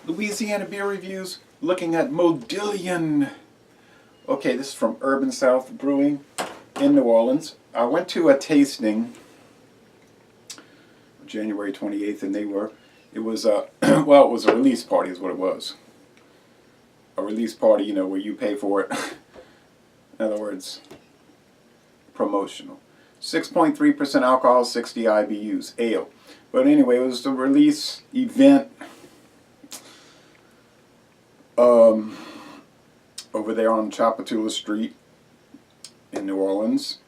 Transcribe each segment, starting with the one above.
Louisiana beer reviews, looking at Modillion. Okay, this is from Urban South Brewing in New Orleans. I went to a tasting January 28th, and it was a, well, it was a release party is what it was. A release party, you know, where you pay for it. In other words, promotional. 6.3% alcohol, 60 IBUs, ale. But anyway, it was the release event over there on Chapatula Street in New Orleans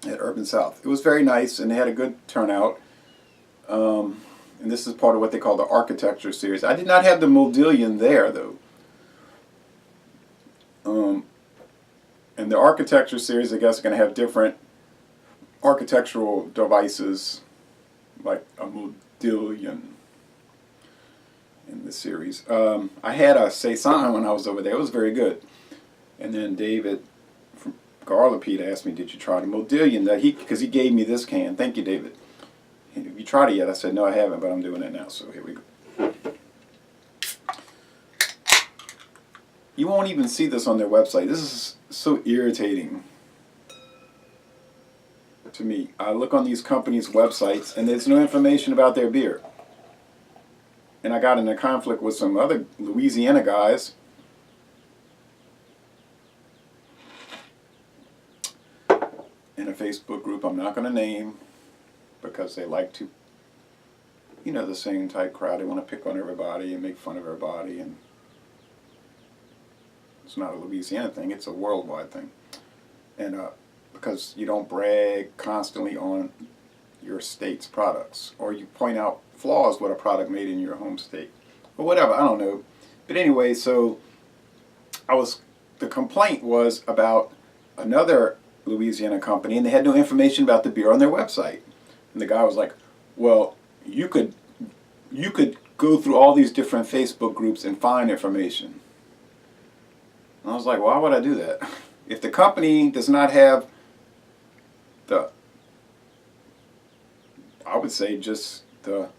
at Urban South. It was very nice, and they had a good turnout. And this is part of what they call the architecture series. I did not have the Modillion there, though. And the architecture series, I guess, are going to have different architectural devices, like a Modillion in the series. I had a saison when I was over there. It was very good. And then David from Garlapede asked me, "Did you try the Modillion?" Because he gave me this can. Thank you, David. Have you tried it yet? I said, no, I haven't, but I'm doing it now. So here we go. You won't even see this on their website. This is so irritating to me. I look on these companies' websites, and there's no information about their beer. And I got in a conflict with some other Louisiana guys. In a Facebook group I'm not going to name, because they like to, you know, the same type crowd. They want to pick on everybody and make fun of everybody. And it's not a Louisiana thing, it's a worldwide thing. And because you don't brag constantly on your state's products, or you point out flaws with a product made in your home state, or whatever, I don't know. But anyway, so the complaint was about another Louisiana company, and they had no information about the beer on their website. And the guy was like, well, you could go through all these different Facebook groups and find information. And I was like, why would I do that? If the company does not have I would say just the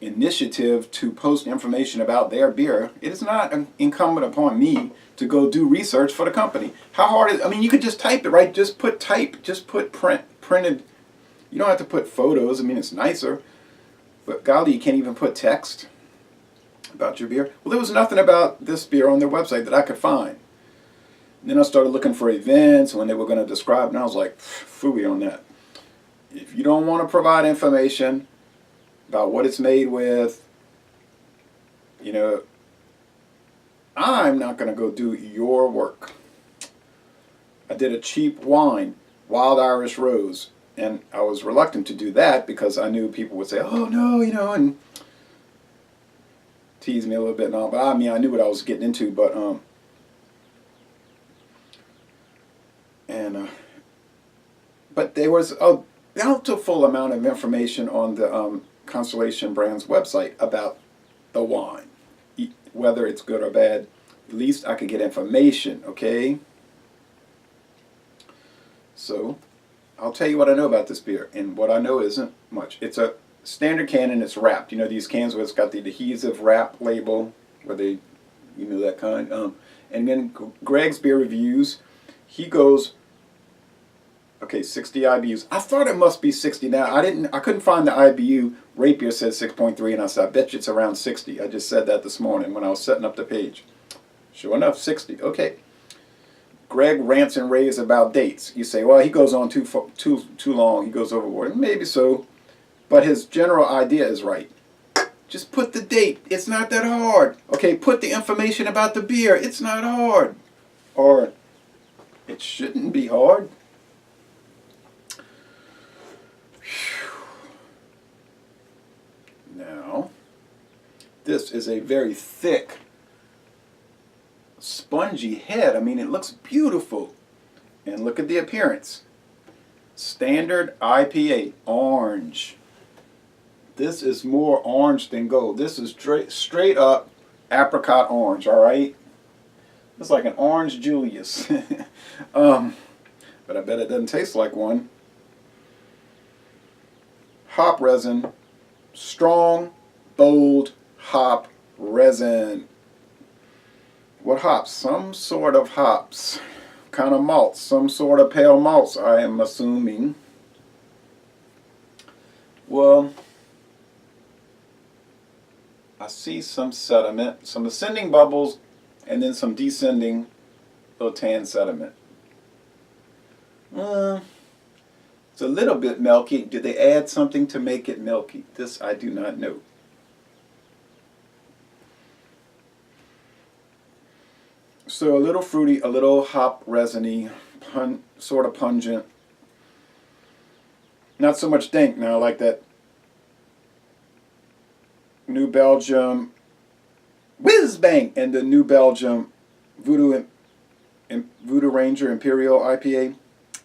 initiative to post information about their beer, it is not incumbent upon me to go do research for the company. How hard is it? I mean, you could just type it, right? Just put printed. You don't have to put photos. I mean, it's nicer. But golly, you can't even put text about your beer. Well, there was nothing about this beer on their website that I could find. And then I started looking for events when they were going to describe, and I was like, phooey on that. If you don't want to provide information about what it's made with, you know, I'm not going to go do your work. I did a cheap wine, Wild Irish Rose, and I was reluctant to do that because I knew people would say, oh no, you know, and tease me a little bit and all. But I mean, I knew what I was getting into, but there was a bountiful amount of information on the Constellation Brands website about the wine, whether it's good or bad. At least I could get information, okay? So I'll tell you what I know about this beer, and what I know isn't much. It's a standard can, and it's wrapped. You know these cans where it's got the adhesive wrap label, where they, you know, that kind. And then Greg's Beer Reviews, he goes, okay, 60 IBUs. I thought it must be 60 now. I couldn't find the IBU. Rapier said 6.3, and I said, I bet you it's around 60. I just said that this morning when I was setting up the page. Sure enough, 60. Okay. Greg rants and raves about dates. You say, well, he goes on too long. He goes overboard. Maybe so, but his general idea is right. Just put the date. It's not that hard. Okay, put the information about the beer. It's not hard. Or it shouldn't be hard. Now, this is a very thick, spongy head. I mean, it looks beautiful. And look at the appearance. Standard IPA, orange. This is more orange than gold. This is straight up apricot orange, all right? It's like an orange Julius. But I bet it doesn't taste like one. Hop resin, strong, bold hop resin. What hops? Some sort of hops. Kind of malts. Some sort of pale malts, I am assuming. Well, I see some sediment, some ascending bubbles, and then some descending little tan sediment. It's a little bit milky. Did they add something to make it milky? This I do not know. So a little fruity, a little hop resiny, sort of pungent. Not so much dank now, like that New Belgium Whiz Bang and the New Belgium Voodoo Ranger Imperial IPA.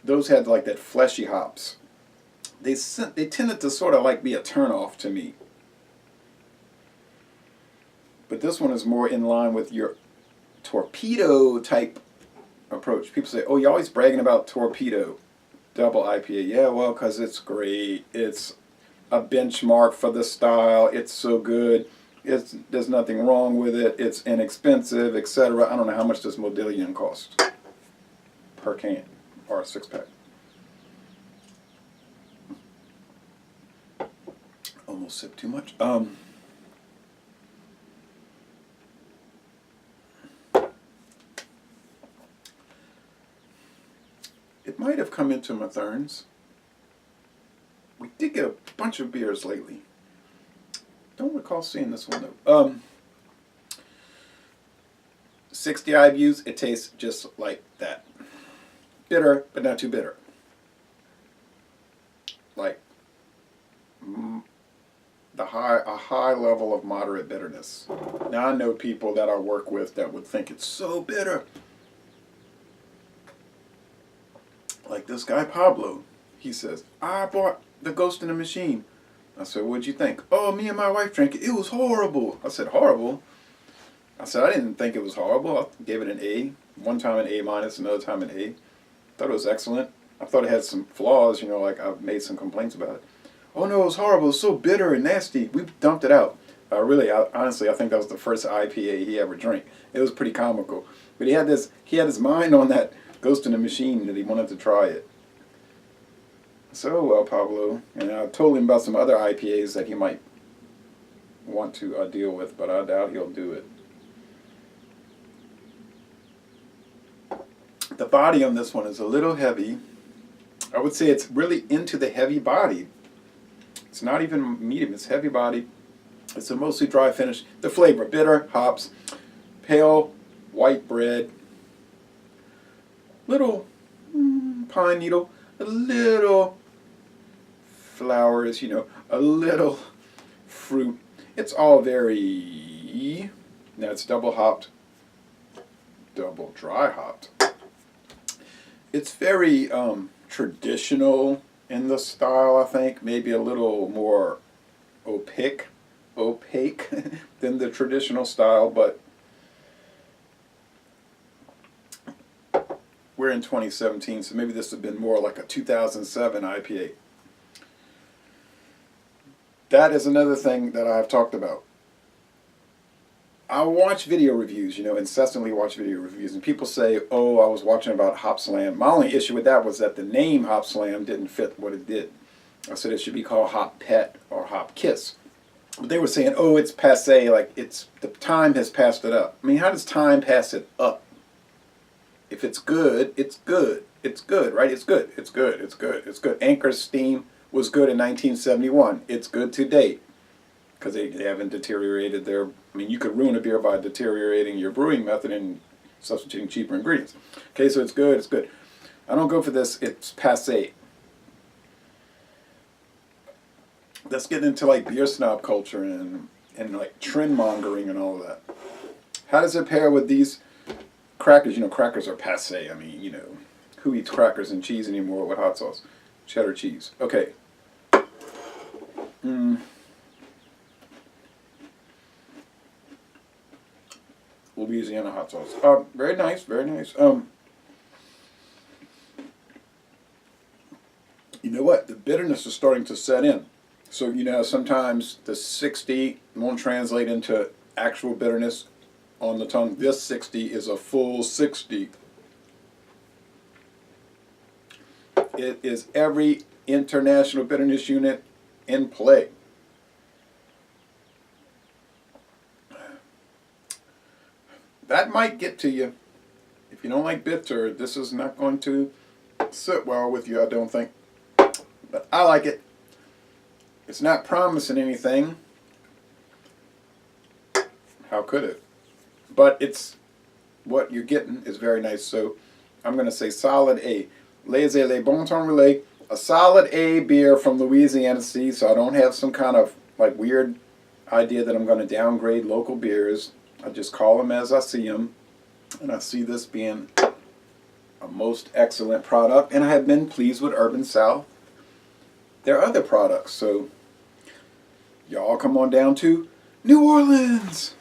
Those had like that fleshy hops. They tended to sort of like be a turnoff to me. But this one is more in line with your torpedo type approach. People say, oh, you're always bragging about torpedo double IPA. Yeah, well, because it's great. It's a benchmark for the style. It's so good. There's nothing wrong with it. It's inexpensive, etc. I don't know how much this Modillion costs per can or a 6-pack. Almost sipped too much. It might have come into Mathern's. We did get a bunch of beers lately. Don't recall seeing this one though. 60 IBUs, it tastes just like that. Bitter, but not too bitter. Like a high level of moderate bitterness. Now I know people that I work with that would think it's so bitter. Like this guy Pablo, he says, I bought the Ghost in the Machine. I said, what'd you think? Oh, me and my wife drank it. It was horrible. I said, horrible? I said, I didn't think it was horrible. I gave it an A. One time an A minus, another time an A. Thought it was excellent. I thought it had some flaws, you know, like I've made some complaints about it. Oh no, it was horrible. It was so bitter and nasty. We dumped it out. Honestly, I think that was the first IPA he ever drank. It was pretty comical. But he had his mind on that Ghost in the Machine that he wanted to try it. So, well, Pablo, and I told him about some other IPAs that he might want to deal with, but I doubt he'll do it. The body on this one is a little heavy. I would say it's really into the heavy body. It's not even medium, it's heavy body. It's a mostly dry finish. The flavor, bitter, hops, pale, white bread, little pine needle, a little flowers, you know, a little fruit. It's all very, now it's double hopped, double dry hopped. It's very traditional in the style, I think. Maybe a little more opaque than the traditional style, but we're in 2017, so maybe this would have been more like a 2007 IPA. That is another thing that I've talked about. I watch video reviews, you know, incessantly watch video reviews, and people say, oh, I was watching about Hop Slam. My only issue with that was that the name Hop Slam didn't fit what it did. I said it should be called Hop Pet or Hop Kiss. But they were saying, oh, it's passé, like the time has passed it up. I mean, how does time pass it up? If it's good, it's good. It's good, right? It's good. It's good. It's good. It's good. Anchor's Steam was good in 1971. It's good to date. Because they haven't deteriorated their... I mean, you could ruin a beer by deteriorating your brewing method and substituting cheaper ingredients. Okay, so it's good, it's good. I don't go for this, it's passé. Let's get into like beer snob culture and like trend mongering and all of that. How does it pair with these crackers? You know, crackers are passé. I mean, you know, who eats crackers and cheese anymore with hot sauce? Cheddar cheese. Okay. Louisiana hot sauce. Very nice, very nice. You know what? The bitterness is starting to set in. So, you know, sometimes the 60 won't translate into actual bitterness on the tongue. This 60 is a full 60. It is every international bitterness unit in play. That might get to you. If you don't like bitter, this is not going to sit well with you, I don't think. But I like it. It's not promising anything. How could it? But it's what you're getting is very nice. So I'm going to say solid A. Laissez les bon temps relais. A solid A beer from Louisiana. See, so I don't have some kind of like weird idea that I'm going to downgrade local beers. I just call them as I see them. And I see this being a most excellent product. And I have been pleased with Urban South, their other products. So y'all come on down to New Orleans.